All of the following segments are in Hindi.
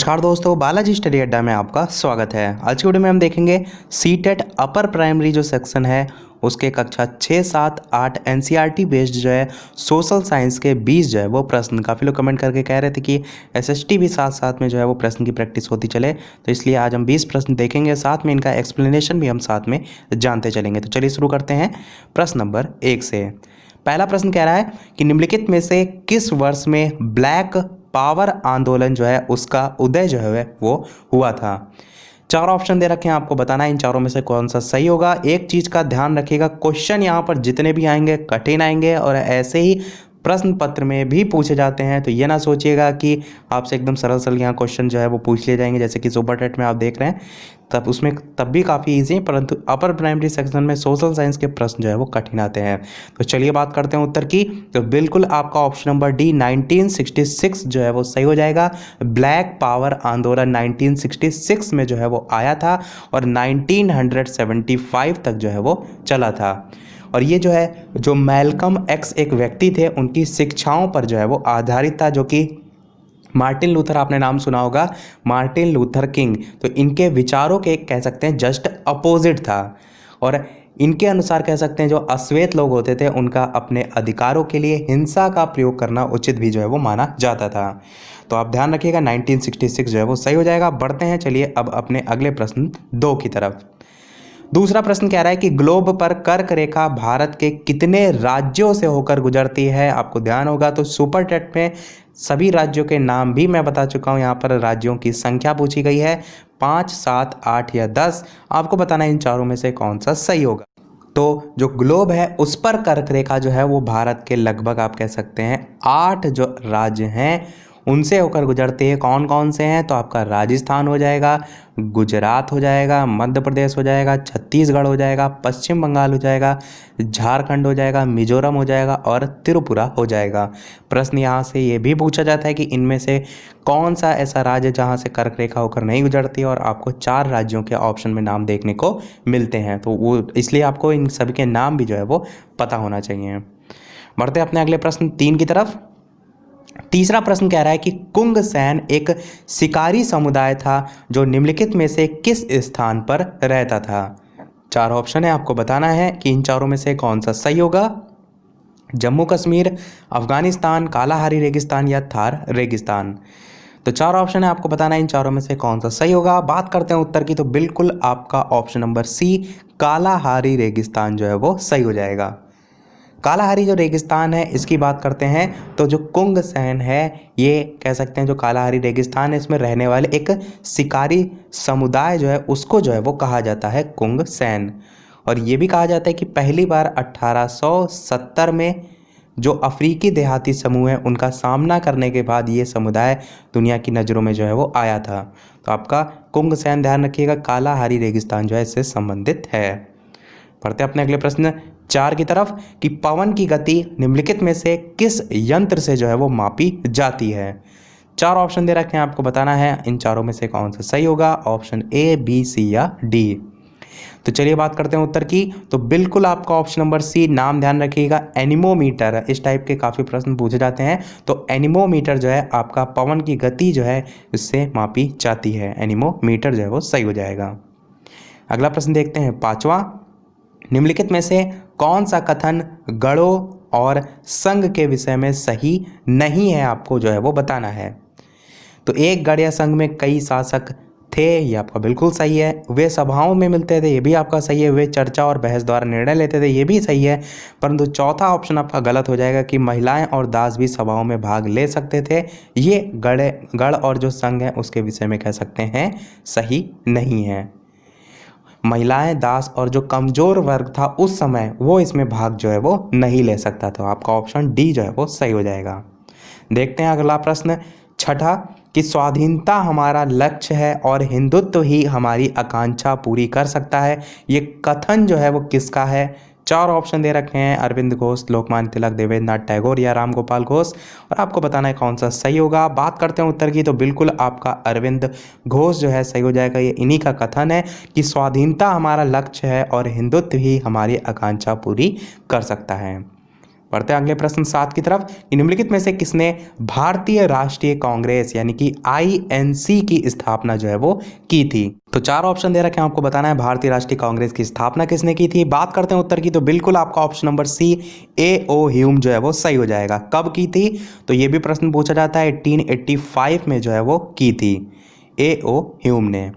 नमस्कार दोस्तों, बालाजी स्टडी अड्डा में आपका स्वागत है। आज की वीडियो में हम देखेंगे सीटेट अपर प्राइमरी जो सेक्शन है उसके कक्षा 6, 7, 8 एनसीईआरटी बेस्ड जो है सोशल साइंस के 20 जो है वो प्रश्न। काफ़ी लोग कमेंट करके कह रहे थे कि एसएसटी भी साथ साथ में जो है वो प्रश्न की प्रैक्टिस होती चले, तो इसलिए आज हम 20 प्रश्न देखेंगे, साथ में इनका एक्सप्लेनेशन भी हम साथ में जानते चलेंगे। तो चलिए शुरू करते हैं प्रश्न नंबर 1 से। पहला प्रश्न कह रहा है कि निम्नलिखित में से किस वर्ष में ब्लैक पावर आंदोलन जो है उसका उदय जो है वो हुआ था। 4 ऑप्शन दे रखे हैं, आपको बताना है इन चारों में से कौन सा सही होगा। एक चीज़ का ध्यान रखिएगा, क्वेश्चन यहाँ पर जितने भी आएंगे कठिन आएंगे और ऐसे ही प्रश्न पत्र में भी पूछे जाते हैं, तो ये ना सोचिएगा कि आपसे एकदम सरल सरल यहाँ क्वेश्चन जो है वो पूछ लिए जाएंगे, जैसे कि सुपर टेट में आप देख रहे हैं तब भी काफ़ी ईजी है, परंतु अपर प्राइमरी सेक्शन में सोशल साइंस के प्रश्न जो है वो कठिन आते हैं। तो चलिए बात करते हैं उत्तर की। तो बिल्कुल आपका ऑप्शन नंबर डी 1966 जो है वो सही हो जाएगा। ब्लैक पावर आंदोलन 1966 में जो है वो आया था और 1975 तक जो है वो चला था। और ये जो है जो मैल्कम एक्स एक व्यक्ति थे, उनकी शिक्षाओं पर जो है वो आधारित था, जो कि मार्टिन लूथर, आपने नाम सुना होगा, मार्टिन लूथर किंग। तो इनके विचारों के कह सकते हैं जस्ट अपोजिट था और इनके अनुसार कह सकते हैं जो अश्वेत लोग होते थे उनका अपने अधिकारों के लिए हिंसा का प्रयोग करना उचित भी जो है वो माना जाता था। तो आप ध्यान रखिएगा 1966 जो है वो सही हो जाएगा। बढ़ते हैं चलिए अब अपने अगले प्रश्न 2 की तरफ। दूसरा प्रश्न कह रहा है कि ग्लोब पर कर्क रेखा भारत के कितने राज्यों से होकर गुजरती है। आपको ध्यान होगा तो सुपर टेट में सभी राज्यों के नाम भी मैं बता चुका हूं, यहाँ पर राज्यों की संख्या पूछी गई है 5, 7, 8 या 10। आपको बताना है इन चारों में से कौन सा सही होगा। तो जो ग्लोब है उस पर कर्क रेखा जो है वो भारत के लगभग आप कह सकते हैं 8 जो राज्य हैं उनसे होकर गुजरते हैं। कौन कौन से हैं, तो आपका राजस्थान हो जाएगा, गुजरात हो जाएगा, मध्य प्रदेश हो जाएगा, छत्तीसगढ़ हो जाएगा, पश्चिम बंगाल हो जाएगा, झारखंड हो जाएगा, मिजोरम हो जाएगा और त्रिपुरा हो जाएगा। प्रश्न यहाँ से ये भी पूछा जाता है कि इनमें से कौन सा ऐसा राज्य जहाँ से कर्क रेखा होकर नहीं गुजरती, और आपको 4 राज्यों के ऑप्शन में नाम देखने को मिलते हैं, तो वो इसलिए आपको इन सभी के नाम भी जो है वो पता होना चाहिए। बढ़ते अपने अगले प्रश्न 3 की तरफ। तीसरा प्रश्न कह रहा है कि कुंग सैन एक शिकारी समुदाय था जो निम्नलिखित में से किस स्थान पर रहता था। 4 ऑप्शन है, आपको बताना है कि इन चारों में से कौन सा सही होगा। जम्मू कश्मीर, अफगानिस्तान, कालाहारी रेगिस्तान या थार रेगिस्तान। तो 4 ऑप्शन है, आपको बताना है इन चारों में से कौन सा सही होगा। बात करते हैं उत्तर की, तो बिल्कुल आपका ऑप्शन नंबर सी कालाहारी रेगिस्तान जो है वो सही हो जाएगा। कालाहारी जो रेगिस्तान है इसकी बात करते हैं तो जो कुंग सैन है, ये कह सकते हैं जो कालाहारी रेगिस्तान है इसमें रहने वाले एक शिकारी समुदाय जो है उसको जो है वो कहा जाता है कुंग सैन। और ये भी कहा जाता है कि पहली बार 1870 में जो अफ्रीकी देहाती समूह है उनका सामना करने के बाद ये समुदाय दुनिया की नज़रों में जो है वो आया था। तो आपका कुंग सैन ध्यान रखिएगा, कालाहारी रेगिस्तान जो है इससे संबंधित है। पढ़ते अपने अगले प्रश्न 4 की तरफ कि पवन की गति निम्नलिखित में से किस यंत्र से जो है वो मापी जाती है। 4 ऑप्शन दे रखे हैं, आपको बताना है इन चारों में से कौन सा सही होगा। ऑप्शन ए, बी, सी या डी। तो चलिए बात करते हैं उत्तर की। तो बिल्कुल आपका ऑप्शन नंबर सी, नाम ध्यान रखिएगा, एनीमोमीटर। इस टाइप के काफ़ी प्रश्न पूछे जाते हैं, तो एनीमोमीटर जो है आपका पवन की गति जो है इससे मापी जाती है। एनीमोमीटर जो है वो सही हो जाएगा। अगला प्रश्न देखते हैं 5वां। निम्नलिखित में से कौन सा कथन गणों और संघ के विषय में सही नहीं है, आपको जो है वो बताना है। तो एक गण या संघ में कई शासक थे, ये आपका बिल्कुल सही है। वे सभाओं में मिलते थे, ये भी आपका सही है। वे चर्चा और बहस द्वारा निर्णय लेते थे, ये भी सही है। परंतु चौथा ऑप्शन आपका गलत हो जाएगा कि महिलाएं और दास भी सभाओं में भाग ले सकते थे। ये गण और जो संघ है उसके विषय में कह सकते हैं सही नहीं है। महिलाएं, दास और जो कमज़ोर वर्ग था उस समय वो इसमें भाग जो है वो नहीं ले सकता। तो आपका ऑप्शन डी जो है वो सही हो जाएगा। देखते हैं अगला प्रश्न 6 कि स्वाधीनता हमारा लक्ष्य है और हिंदुत्व ही हमारी आकांक्षा पूरी कर सकता है। ये कथन जो है वो किसका है। 4 ऑप्शन दे रखे हैं, अरविंद घोष, लोकमान्य तिलक, देवेंद्रनाथ टैगोर या राम गोपाल घोष, और आपको बताना है कौन सा सही होगा। बात करते हैं उत्तर की, तो बिल्कुल आपका अरविंद घोष जो है सही हो जाएगा। ये इन्हीं का कथन है कि स्वाधीनता हमारा लक्ष्य है और हिंदुत्व ही हमारी आकांक्षा पूरी कर सकता है। बढ़ते हैं अगले प्रश्न 7 की तरफ कि निम्नलिखित में से किसने भारतीय राष्ट्रीय कांग्रेस यानी कि आईएनसी की स्थापना जो है वो की थी। तो 4 ऑप्शन दे रखे हैं, आपको बताना है भारतीय राष्ट्रीय कांग्रेस की स्थापना किसने की थी। बात करते हैं उत्तर की, तो बिल्कुल आपका option number C A.O. Hume जो है वो सही हो जाएगा। कब की थी, तो ये भी प्रश्न पूछा जाता है, 1885 में जो है वो की थी A.O. ह्यूम ने।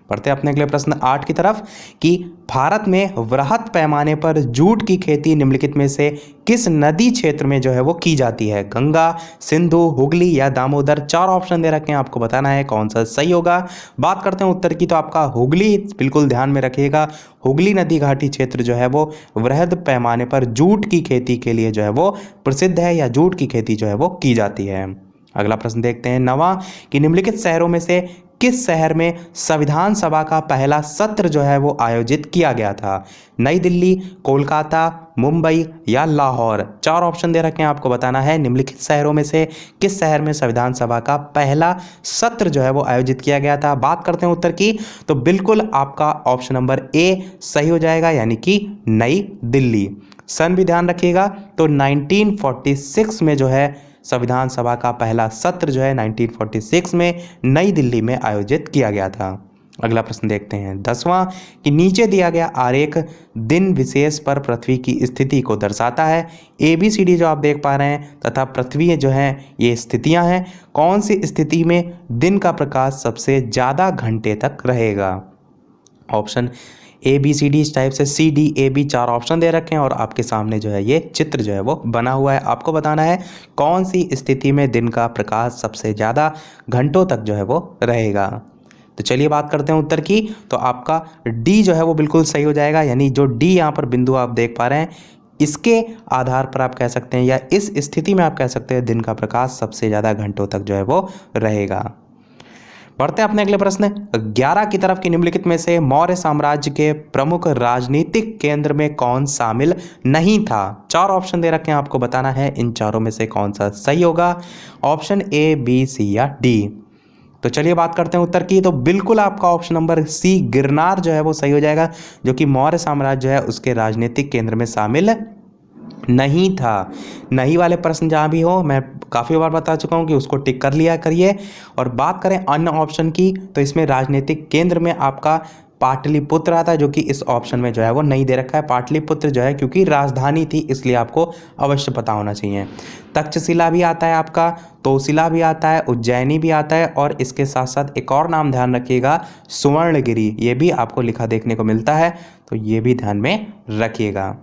बढ़ते हैं अपने अगले प्रश्न 8 की तरफ कि भारत में वृहद पैमाने पर जूट की खेती निम्नलिखित में से किस नदी क्षेत्र में जो है वो की जाती है। गंगा, सिंधु, हुगली या दामोदर। 4 ऑप्शन दे रखे हैं, आपको बताना है कौन सा सही होगा। बात करते हैं उत्तर की, तो आपका हुगली बिल्कुल ध्यान में रखिएगा। हुगली नदी घाटी क्षेत्र जो है वो वृहद पैमाने पर जूट की खेती के लिए जो है वो प्रसिद्ध है, या जूट की खेती जो है वो की जाती है। अगला प्रश्न देखते हैं 9वां कि निम्नलिखित शहरों में से किस शहर में संविधान सभा का पहला सत्र जो है वो आयोजित किया गया था। नई दिल्ली, कोलकाता, मुंबई या लाहौर। 4 ऑप्शन दे रखे हैं, आपको बताना है निम्नलिखित शहरों में से किस शहर में संविधान सभा का पहला सत्र जो है वो आयोजित किया गया था। बात करते हैं उत्तर की, तो बिल्कुल आपका ऑप्शन नंबर ए सही हो जाएगा, यानी कि नई दिल्ली। सन भी ध्यान रखिएगा, तो 1946 में जो है संविधान सभा का पहला सत्र जो है 1946 में नई दिल्ली में आयोजित किया गया था। अगला प्रश्न देखते हैं 10वां कि नीचे दिया गया आरेख दिन विशेष पर पृथ्वी की स्थिति को दर्शाता है। ABCD जो आप देख पा रहे हैं तथा पृथ्वी जो है ये स्थितियां हैं, कौन सी स्थिति में दिन का प्रकाश सबसे ज़्यादा घंटे तक रहेगा। ऑप्शन ABCD इस टाइप से CDAB 4 ऑप्शन दे रखे हैं और आपके सामने जो है ये चित्र जो है वो बना हुआ है। आपको बताना है कौन सी स्थिति में दिन का प्रकाश सबसे ज़्यादा घंटों तक जो है वो रहेगा। तो चलिए बात करते हैं उत्तर की, तो आपका D जो है वो बिल्कुल सही हो जाएगा, यानी जो D यहाँ पर बिंदु आप देख पा रहे हैं इसके आधार पर आप कह सकते हैं, या इस स्थिति में आप कह सकते हैं दिन का प्रकाश सबसे ज़्यादा घंटों तक जो है वो रहेगा। बढ़ते हैं अपने अगले प्रश्न 11 की तरफ कि निम्नलिखित में से मौर्य साम्राज्य के प्रमुख राजनीतिक केंद्र में कौन शामिल नहीं था। 4 ऑप्शन दे रखे हैं, आपको बताना है इन चारों में से कौन सा सही होगा। ऑप्शन A, B, C या D। तो चलिए बात करते हैं उत्तर की, तो बिल्कुल आपका ऑप्शन नंबर C गिरनार जो है वो सही हो जाएगा, जो कि मौर्य साम्राज्य है उसके राजनीतिक केंद्र में शामिल नहीं था। नहीं वाले प्रश्न जहाँ भी हो, मैं काफ़ी बार बता चुका हूँ कि उसको टिक कर लिया करिए। और बात करें अन्य ऑप्शन की, तो इसमें राजनीतिक केंद्र में आपका पाटलिपुत्र आता है, जो कि इस ऑप्शन में जो है वो नहीं दे रखा है। पाटलिपुत्र जो है क्योंकि राजधानी थी इसलिए आपको अवश्य पता होना चाहिए। तक्षशिला भी आता है आपका, तोशिला भी आता है, उज्जैनी भी आता है, और इसके साथ साथ एक और नाम ध्यान रखिएगा सुवर्णगिरी, ये भी आपको लिखा देखने को मिलता है, तो ये भी ध्यान में रखिएगा।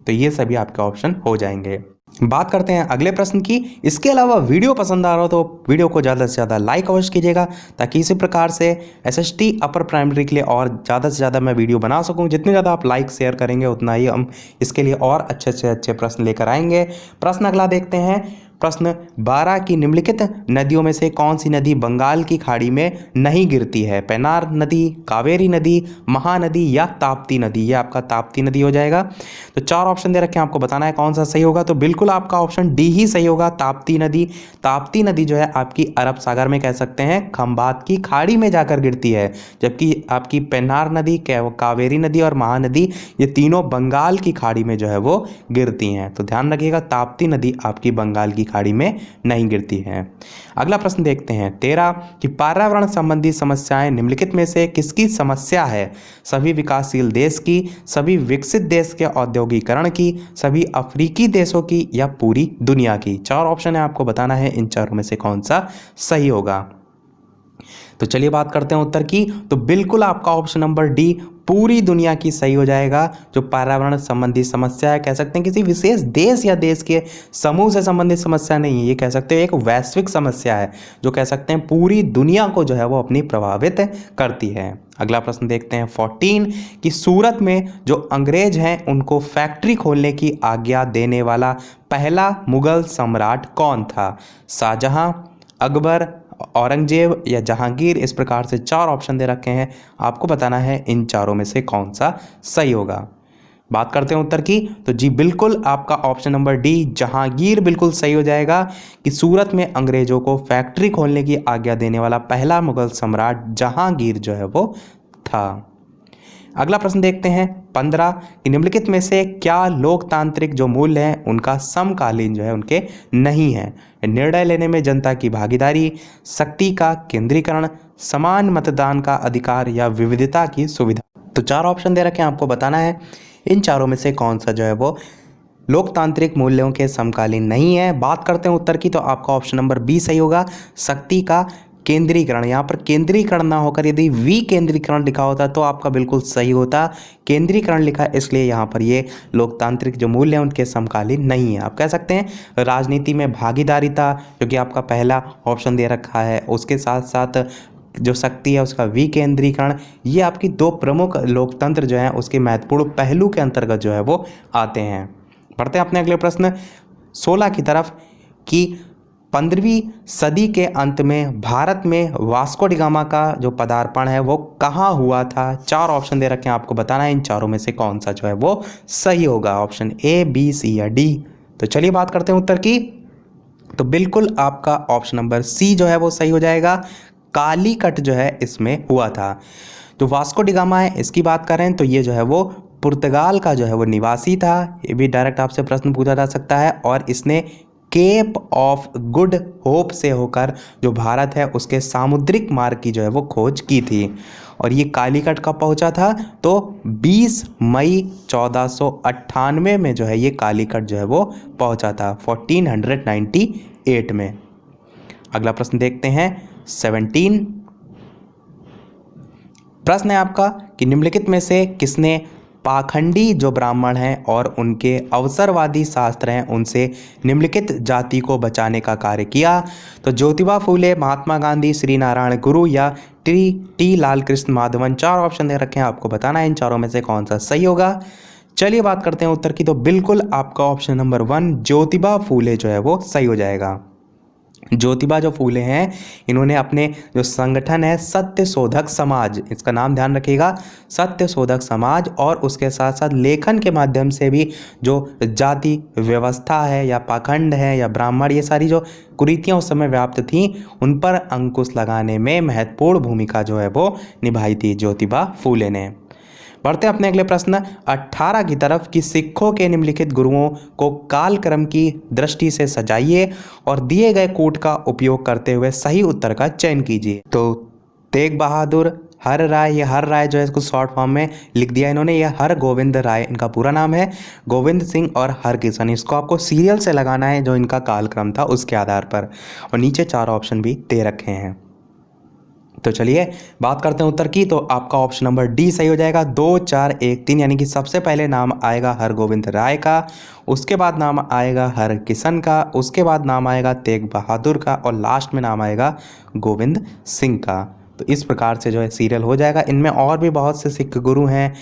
तो ये सभी आपके ऑप्शन हो जाएंगे। बात करते हैं अगले प्रश्न की। इसके अलावा वीडियो पसंद आ रहा हो तो वीडियो को ज़्यादा से ज़्यादा लाइक अवश्य कीजिएगा, ताकि इसी प्रकार से SST अपर प्राइमरी के लिए और ज़्यादा से ज़्यादा मैं वीडियो बना सकूं। जितने ज़्यादा आप लाइक शेयर करेंगे उतना ही हम इसके लिए और अच्छे से अच्छे प्रश्न लेकर आएंगे। प्रश्न अगला देखते हैं, प्रश्न 12 की निम्नलिखित नदियों में से कौन सी नदी बंगाल की खाड़ी में नहीं गिरती है। पेनार नदी, कावेरी नदी, महानदी या ताप्ती नदी। ये आपका ताप्ती नदी हो जाएगा। तो 4 ऑप्शन दे रखे हैं, आपको बताना है कौन सा सही होगा। तो बिल्कुल आपका ऑप्शन D ही सही होगा, ताप्ती नदी। ताप्ती नदी जो है आपकी अरब सागर में कह सकते हैं खंबात की खाड़ी में जाकर गिरती है, जबकि आपकी पेनार नदी, कावेरी नदी और महानदी ये तीनों बंगाल की खाड़ी में जो है वो गिरती हैं। तो ध्यान रखिएगा ताप्ती नदी आपकी बंगाल की खाड़ी में नहीं गिरती है। अगला प्रश्न देखते हैं 13 कि पर्यावरण संबंधी समस्याएं निम्नलिखित में से किसकी समस्या है। सभी विकासशील देश की, सभी विकसित देश के औद्योगिकरण की, सभी अफ्रीकी देशों की या पूरी दुनिया की। 4 ऑप्शन है, आपको बताना है इन चारों में से कौन सा सही होगा। तो चलिए बात करते हैं उत्तर की, तो बिल्कुल आपका ऑप्शन नंबर D पूरी दुनिया की सही हो जाएगा। जो पर्यावरण संबंधी समस्या है, कह सकते हैं किसी विशेष देश या देश के समूह से संबंधित समस्या नहीं है, ये कह सकते हैं एक वैश्विक समस्या है, जो कह सकते हैं पूरी दुनिया को जो है वो अपनी प्रभावित करती है। अगला प्रश्न देखते हैं 14 कि सूरत में जो अंग्रेज हैं उनको फैक्ट्री खोलने की आज्ञा देने वाला पहला मुगल सम्राट कौन था। शाहजहां, अकबर, औरंगजेब या जहांगीर। इस प्रकार से 4 ऑप्शन दे रखे हैं, आपको बताना है इन चारों में से कौन सा सही होगा। बात करते हैं उत्तर की, तो जी बिल्कुल आपका ऑप्शन नंबर D जहांगीर बिल्कुल सही हो जाएगा कि सूरत में अंग्रेजों को फैक्ट्री खोलने की आज्ञा देने वाला पहला मुगल सम्राट जहांगीर जो है वो था। अगला प्रश्न देखते हैं 15 कि निम्नलिखित में से क्या लोकतांत्रिक जो मूल्य हैं उनका समकालीन जो है उनके नहीं है। निर्णय लेने में जनता की भागीदारी, शक्ति का केंद्रीकरण, समान मतदान का अधिकार या विविधता की सुविधा। तो 4 ऑप्शन दे रखे हैं, आपको बताना है इन चारों में से कौन सा जो है वो लोकतांत्रिक मूल्यों के समकालीन नहीं है। बात करते हैं उत्तर की, तो आपका ऑप्शन नंबर बी सही होगा, शक्ति का केंद्रीकरण। यहाँ पर केंद्रीकरण ना होकर यदि विकेंद्रीकरण लिखा होता तो आपका बिल्कुल सही होता। केंद्रीकरण लिखा इसलिए यहाँ पर ये लोकतांत्रिक जो मूल्य हैं उनके समकालीन नहीं है। आप कह सकते हैं राजनीति में भागीदारिता, जो कि आपका पहला ऑप्शन दे रखा है, उसके साथ साथ जो शक्ति है उसका विकेंद्रीकरण, ये आपकी 2 प्रमुख लोकतंत्र जो हैं उसके महत्वपूर्ण पहलू के अंतर्गत जो है वो आते हैं। बढ़ते हैं अपने अगले प्रश्न 16 की तरफ कि 15वीं सदी के अंत में भारत में वास्को डी गामा का जो पदार्पण है वो कहाँ हुआ था। 4 ऑप्शन दे रखे हैं, आपको बताना है इन चारों में से कौन सा जो है वो सही होगा, ऑप्शन ए, बी, सी या डी। तो चलिए बात करते हैं उत्तर की, तो बिल्कुल आपका ऑप्शन नंबर सी जो है वो सही हो जाएगा। कालीकट जो है इसमें हुआ था। जो वास्को डी गामा है इसकी बात करें तो ये जो है वो पुर्तगाल का जो है वो निवासी था। ये भी डायरेक्ट आपसे प्रश्न पूछा जा सकता है, और इसने केप ऑफ गुड होप से होकर जो भारत है उसके सामुद्रिक मार्ग की जो है वो खोज की थी। और ये कालीकट कब पहुंचा था, तो 20 मई 1498 में जो है ये कालीकट जो है वो पहुंचा था, 1498 में। अगला प्रश्न देखते हैं 17। प्रश्न है आपका कि निम्नलिखित में से किसने पाखंडी जो ब्राह्मण हैं और उनके अवसरवादी शास्त्र हैं उनसे निम्नलिखित जाति को बचाने का कार्य किया। तो ज्योतिबा फूले, महात्मा गांधी, श्री नारायण गुरु या टी लाल कृष्ण माधवन। 4 ऑप्शन दे रखे हैं, आपको बताना है इन चारों में से कौन सा सही होगा। चलिए बात करते हैं उत्तर की, तो बिल्कुल आपका ऑप्शन नंबर 1 ज्योतिबा फूले जो है वो सही हो जाएगा। ज्योतिबा जो फूले हैं इन्होंने अपने जो संगठन है सत्य शोधक समाज, इसका नाम ध्यान रखिएगा, सत्य शोधक समाज, और उसके साथ साथ लेखन के माध्यम से भी जो जाति व्यवस्था है या पाखंड है या ब्राह्मण, ये सारी जो कुरीतियाँ उस समय व्याप्त थीं उन पर अंकुश लगाने में महत्वपूर्ण भूमिका जो है वो निभाई थी ज्योतिबा फूले ने। बढ़ते अपने अगले प्रश्न 18 की तरफ कि सिखों के निम्नलिखित गुरुओं को कालक्रम की दृष्टि से सजाइए और दिए गए कोट का उपयोग करते हुए सही उत्तर का चयन कीजिए। तो तेग बहादुर, हर राय, ये हर राय जो है इसको शॉर्ट फॉर्म में लिख दिया इन्होंने, ये हर गोविंद राय इनका पूरा नाम है, गोविंद सिंह और हर किशन। इसको आपको सीरियल से लगाना है जो इनका कालक्रम था उसके आधार पर, और नीचे 4 ऑप्शन भी दे रखे हैं। तो चलिए बात करते हैं उत्तर की, तो आपका ऑप्शन नंबर डी सही हो जाएगा, 2, 4, 1, 3, यानी कि सबसे पहले नाम आएगा हरगोविंद राय का, उसके बाद नाम आएगा हर किशन का, उसके बाद नाम आएगा तेग बहादुर का, और लास्ट में नाम आएगा गोविंद सिंह का। तो इस प्रकार से जो है सीरियल हो जाएगा। इनमें और भी बहुत से सिख गुरु हैं,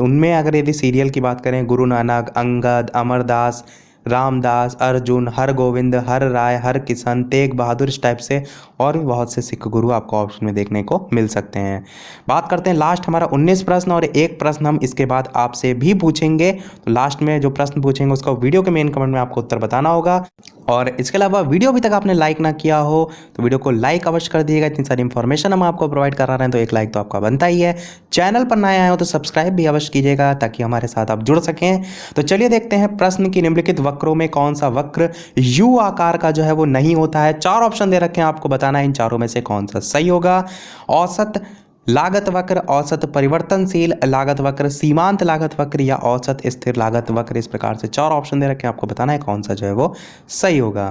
उनमें अगर यदि सीरियल की बात करें, गुरु नानक, अंगद, अमरदास, रामदास, अर्जुन, हर गोविंद, हर राय, हर किशन, तेग बहादुर, इस टाइप से और भी बहुत से सिख गुरु आपको ऑप्शन में देखने को मिल सकते हैं। बात करते हैं लास्ट हमारा 19 प्रश्न, और एक प्रश्न हम इसके बाद आपसे भी पूछेंगे। तो लास्ट में जो प्रश्न पूछेंगे उसका वीडियो के मेन कमेंट में आपको उत्तर बताना होगा। और इसके अलावा वीडियो अभी तक आपने लाइक ना किया हो तो वीडियो को लाइक अवश्य कर दीजिएगा। इतनी सारी इन्फॉर्मेशन हम आपको प्रोवाइड करा रहे हैं तो एक लाइक तो आपका बनता ही है। चैनल पर नए आए हो तो सब्सक्राइब भी अवश्य कीजिएगा ताकि हमारे साथ आप जुड़ सकें। तो चलिए देखते हैं प्रश्न की निम्नलिखित वक्रों में कौन सा वक्र यू आकार का जो है वो नहीं होता है। 4 ऑप्शन दे रखे हैं, आपको बताना है इन चारों में से कौन सा सही होगा। औसत लागत वक्र, औसत परिवर्तनशील लागत वक्र, सीमांत लागत वक्र या औसत स्थिर लागत वक्र। इस प्रकार से 4 ऑप्शन दे रखे हैं, आपको बताना है कौन सा जो है वो सही होगा।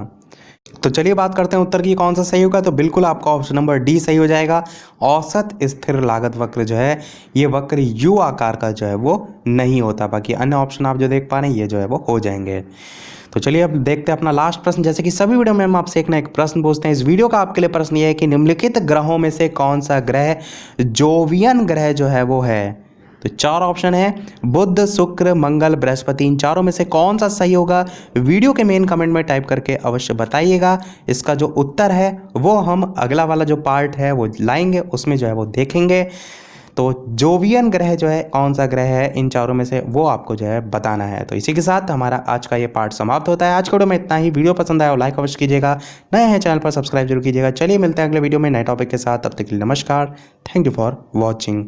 तो चलिए बात करते हैं उत्तर की कौन सा सही होगा। तो बिल्कुल आपका ऑप्शन नंबर डी सही हो जाएगा। औसत स्थिर लागत वक्र जो है ये वक्र यू आकार का जो है वो नहीं होता। बाकी अन्य ऑप्शन आप जो देख पा रहे हैं ये जो है वो हो जाएंगे। तो चलिए अब देखते हैं अपना लास्ट प्रश्न। जैसे कि सभी वीडियो में हम आपसे एक ना एक प्रश्न पूछते हैं। इस वीडियो का आपके लिए प्रश्न ये है कि निम्नलिखित ग्रहों में से कौन सा ग्रह जोवियन ग्रह जो है वो है। तो 4 ऑप्शन है, बुध, शुक्र, मंगल, बृहस्पति। इन चारों में से कौन सा सही होगा वीडियो के मेन कमेंट में टाइप करके अवश्य बताइएगा। इसका जो उत्तर है वो हम अगला वाला जो पार्ट है वो लाएंगे, उसमें जो है वो देखेंगे। तो जोवियन ग्रह जो है कौन सा ग्रह है इन चारों में से वो आपको जो है बताना है। तो इसी के साथ हमारा आज का ये पार्ट समाप्त होता है। आज के वीडियो में इतना ही। वीडियो पसंद आया हो लाइक अवश्य कीजिएगा, नए हैं चैनल पर सब्सक्राइब जरूर कीजिएगा। चलिए मिलते हैं अगले वीडियो में नए टॉपिक के साथ। तब तक के लिए नमस्कार। Thank you for watching.